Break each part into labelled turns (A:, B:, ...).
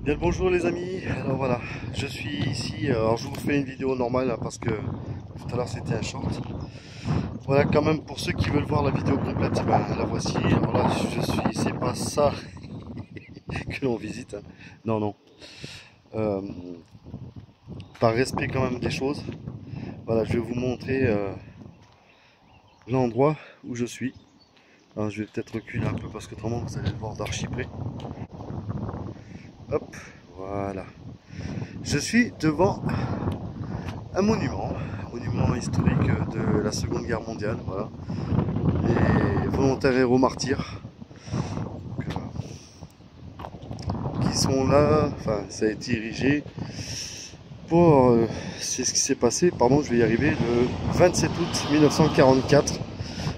A: Bien le bonjour les amis, alors voilà, je suis ici, alors je vous fais une vidéo normale hein, parce que tout à l'heure c'était un short. Voilà quand même pour ceux qui veulent voir la vidéo complète, ben, la voici, alors là c'est pas ça que l'on visite, hein. Non non. Euh, Par respect quand même des choses, voilà je vais vous montrer l'endroit où je suis. Alors, je vais peut-être reculer un peu parce que autrement vous allez le voir d'archi près. Hop, voilà. Je suis devant un monument historique de la Seconde Guerre mondiale, voilà. Les volontaires héros martyrs qui sont là, enfin ça a été érigé pour, c'est ce qui s'est passé, pardon je vais y arriver, le 27 août 1944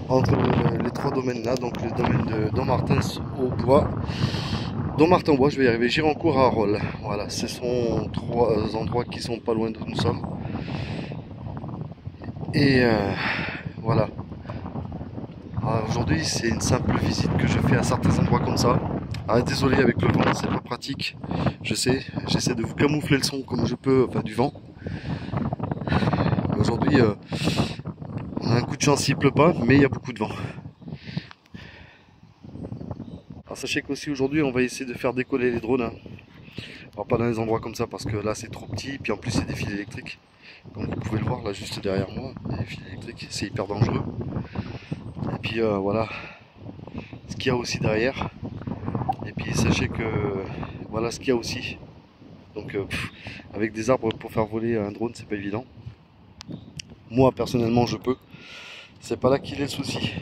A: entre les trois domaines là, donc le domaine de Dommartin au bois, Dommartin au bois, je vais y arriver, Gironcourt à Arolles, voilà, ce sont trois endroits qui sont pas loin d'où nous sommes. Et voilà. Aujourd'hui, c'est une simple visite que je fais à certains endroits comme ça. Ah, désolé avec le vent, c'est pas pratique. Je sais, j'essaie de vous camoufler le son comme je peux, enfin du vent. Aujourd'hui, on a un coup de chance, il pleut pas, mais il y a beaucoup de vent. Alors sachez qu'aussi aujourd'hui, on va essayer de faire décoller les drones, hein. Alors pas dans les endroits comme ça parce que là c'est trop petit, puis en plus c'est des fils électriques. Comme vous pouvez le voir là juste derrière moi, des fils électriques, c'est hyper dangereux. Et puis voilà, ce qu'il y a aussi derrière. Et puis sachez que voilà ce qu'il y a aussi. Donc avec des arbres pour faire voler un drone, c'est pas évident. Moi personnellement je peux. C'est pas là qu'il est le souci.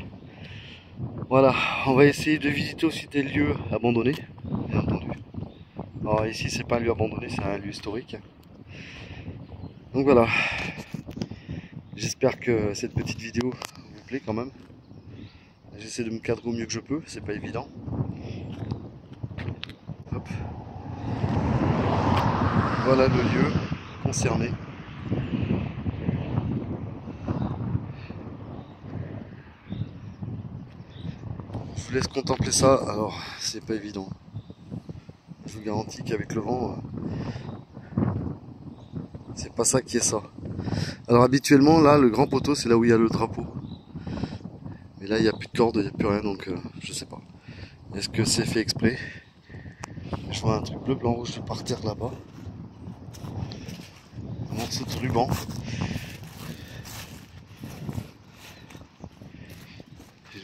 A: Voilà, on va essayer de visiter aussi des lieux abandonnés, bien entendu. Alors ici c'est pas un lieu abandonné, c'est un lieu historique. Donc voilà. J'espère que cette petite vidéo vous plaît quand même. J'essaie de me cadrer au mieux que je peux, c'est pas évident. Hop. Voilà le lieu concerné. Je vous laisse contempler ça, alors c'est pas évident. Je vous garantis qu'avec le vent, c'est pas ça qui est ça. Alors habituellement là le grand poteau c'est là où il y a le drapeau. Mais là il n'y a plus de corde, il n'y a plus rien donc je sais pas. Est-ce que c'est fait exprès? Je vois un truc bleu, blanc, rouge par terre là-bas. Un morceau de ruban.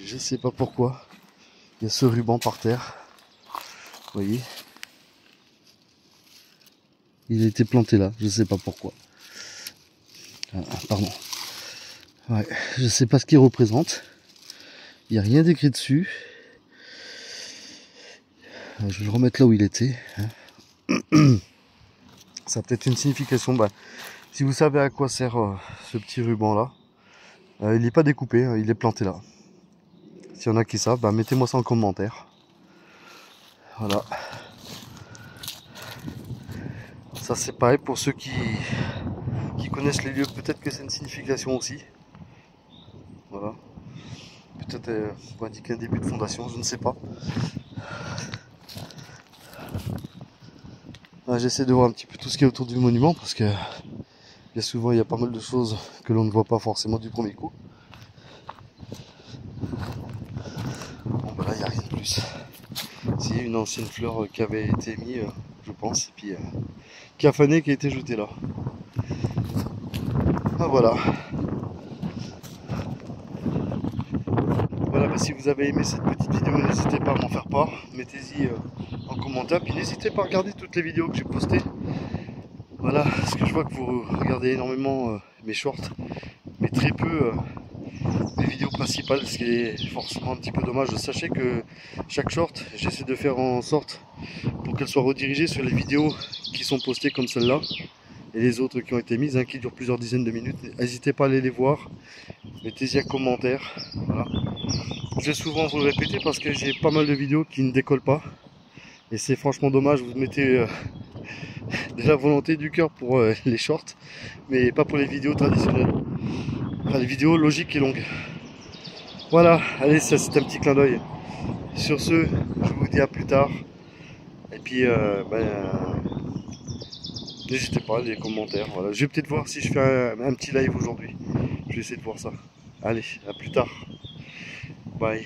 A: Je sais pas pourquoi. Il y a ce ruban par terre. Vous voyez? Il a été planté là, je sais pas pourquoi. Ah, pardon. Ouais, je sais pas ce qu'il représente. Il n'y a rien d'écrit dessus. Je vais le remettre là où il était. Ça a peut-être une signification. Bah, si vous savez à quoi sert ce petit ruban là, il n'est pas découpé, hein, il est planté là. S'il y en a qui savent, bah, mettez-moi ça en commentaire. Voilà. Ça c'est pareil pour ceux qui connaissent les lieux, peut-être que c'est une signification aussi. Voilà. Peut-être pour indiquer un début de fondation, je ne sais pas. J'essaie de voir un petit peu tout ce qui est autour du monument parce que bien souvent il y a pas mal de choses que l'on ne voit pas forcément du premier coup. Bon bah là il n'y a rien de plus. C'est une ancienne fleur qui avait été mise, je pense, et puis qui a fané, qui a été jetée là. Ah voilà. Voilà, bah, si vous avez aimé cette petite vidéo, n'hésitez pas à m'en faire part. Mettez-y en commentaire, puis n'hésitez pas à regarder toutes les vidéos que j'ai postées. Voilà, parce que je vois que vous regardez énormément mes shorts, mais très peu mes vidéos principales, ce qui est forcément un petit peu dommage. Sachez que chaque short, j'essaie de faire en sorte pour qu'elle soit redirigée sur les vidéos qui sont postées comme celle-là et les autres qui ont été mises, hein, qui durent plusieurs dizaines de minutes. N'hésitez pas à aller les voir, mettez-y un commentaire. Voilà. Je vais souvent vous le répéter parce que j'ai pas mal de vidéos qui ne décollent pas et c'est franchement dommage. Vous mettez de la volonté du cœur pour les shorts, mais pas pour les vidéos traditionnelles. Enfin, les vidéos logiques et longues. Voilà, allez, ça c'est un petit clin d'œil. Sur ce, je vous dis à plus tard. Et puis, n'hésitez pas, les commentaires. Voilà. Je vais peut-être voir si je fais un petit live aujourd'hui. Je vais essayer de voir ça. Allez, à plus tard. Bye.